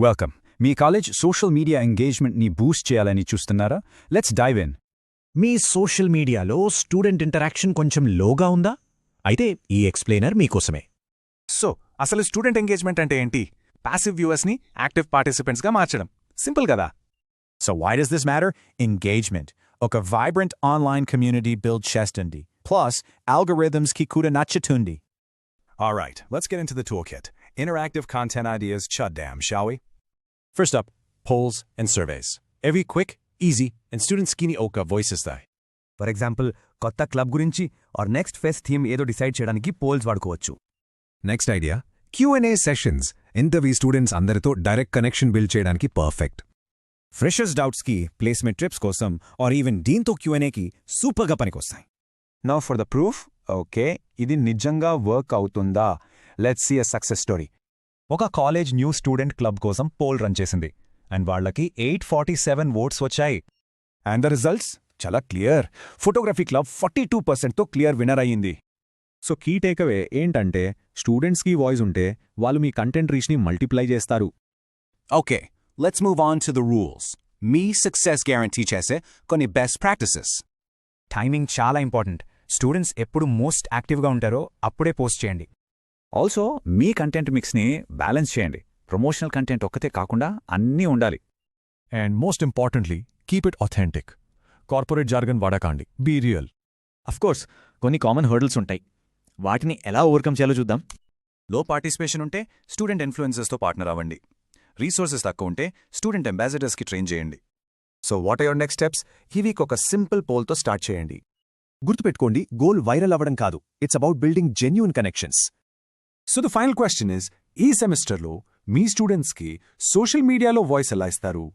Welcome. మీ college social media ఎంగేజ్మెంట్ని boost చేయాలని చూస్తున్నారా? Let's dive in. మీ సోషల్ మీడియాలో స్టూడెంట్ ఇంటరాక్షన్ కొంచెం లోగా ఉందా? అయితే ఈ ఎక్స్ప్లెయినర్ మీకోసమే. సో అసలు స్టూడెంట్ ఎంగేజ్మెంట్ అంటే ఏంటి? ప్యాసివ్ వ్యూవర్స్ని యాక్టివ్ పార్టిసిపెంట్స్గా మార్చడం. సింపుల్ కదా. So why does this matter? Engagement. ఒక vibrant online community build చేస్తుంది. Plus, algorithms ki kuda nachatundi. Alright, let's get into the toolkit. Interactive content ideas chuddam, shall we? First up, polls and surveys. Every quick, easy, and students kini oka voices thai. For example కొత్త club గురించి or next fest theme ఏదో decide చేయడానికి polls వాడుకోవచ్చు. Next idea Q&A sessions. Interview students అందరితో direct connection build చేయడానికి perfect. Freshers డౌట్స్కి, placement trips కోసం or even దీంతో Q&Aకి సూపర్గా పనికొస్తాయి. Now for the proof. Okay, ఇది నిజంగా వర్క్ అవుతుందా? Let's see a success story. ఒక కాలేజ్ న్యూ స్టూడెంట్ క్లబ్ కోసం పోల్ రన్ చేసింది అండ్ వాళ్లకి 847 ఓట్స్ వచ్చాయి. అండ్ ద రిజల్ట్స్ చాలా క్లియర్. ఫోటోగ్రఫీ క్లబ్ 42%తో క్లియర్ విన్నర్ అయ్యింది. సో కీ టేక్అవే ఏంటంటే, స్టూడెంట్స్కి వాయిస్ ఉంటే వాళ్ళు మీ కంటెంట్ రీచ్ని మల్టిప్లై చేస్తారు. Okay, let's move on to the rules. మీ సక్సెస్ గ్యారంటీ చేసే కొన్ని బెస్ట్ ప్రాక్టీసెస్. టైమింగ్ చాలా ఇంపార్టెంట్. స్టూడెంట్స్ ఎప్పుడు మోస్ట్ యాక్టివ్గా ఉంటారో అప్పుడే పోస్ట్ చేయండి. ఆల్సో మీ కంటెంట్ మిక్స్ని బ్యాలెన్స్ చేయండి. ప్రమోషనల్ కంటెంట్ ఒక్కతే కాకుండా అన్నీ ఉండాలి. And most importantly, keep it authentic. Corporate jargon వాడకండి. Be real. Of course కొన్ని కామన్ హర్డల్స్ ఉంటాయి. వాటిని ఎలా ఓవర్కమ్ చేయాలో చూద్దాం. లో పార్టిసిపేషన్ ఉంటే స్టూడెంట్ ఇన్ఫ్లుయెన్సర్స్తో పార్ట్నర్ అవ్వండి. రీసోర్సెస్ తక్కువ ఉంటే స్టూడెంట్ అంబాసిడర్స్కి ట్రైన్ చేయండి. So what are your next steps? ఈ వీక్ ఒక సింపుల్ పోల్తో స్టార్ట్ చేయండి. గుర్తుపెట్టుకోండి, గోల్ వైరల్ అవ్వడం కాదు. It's about building genuine connections. So the final question is, ఈ సెమిస్టర్లో మీ స్టూడెంట్స్కి సోషల్ మీడియాలో వాయిస్ ఎలా ఇస్తారు?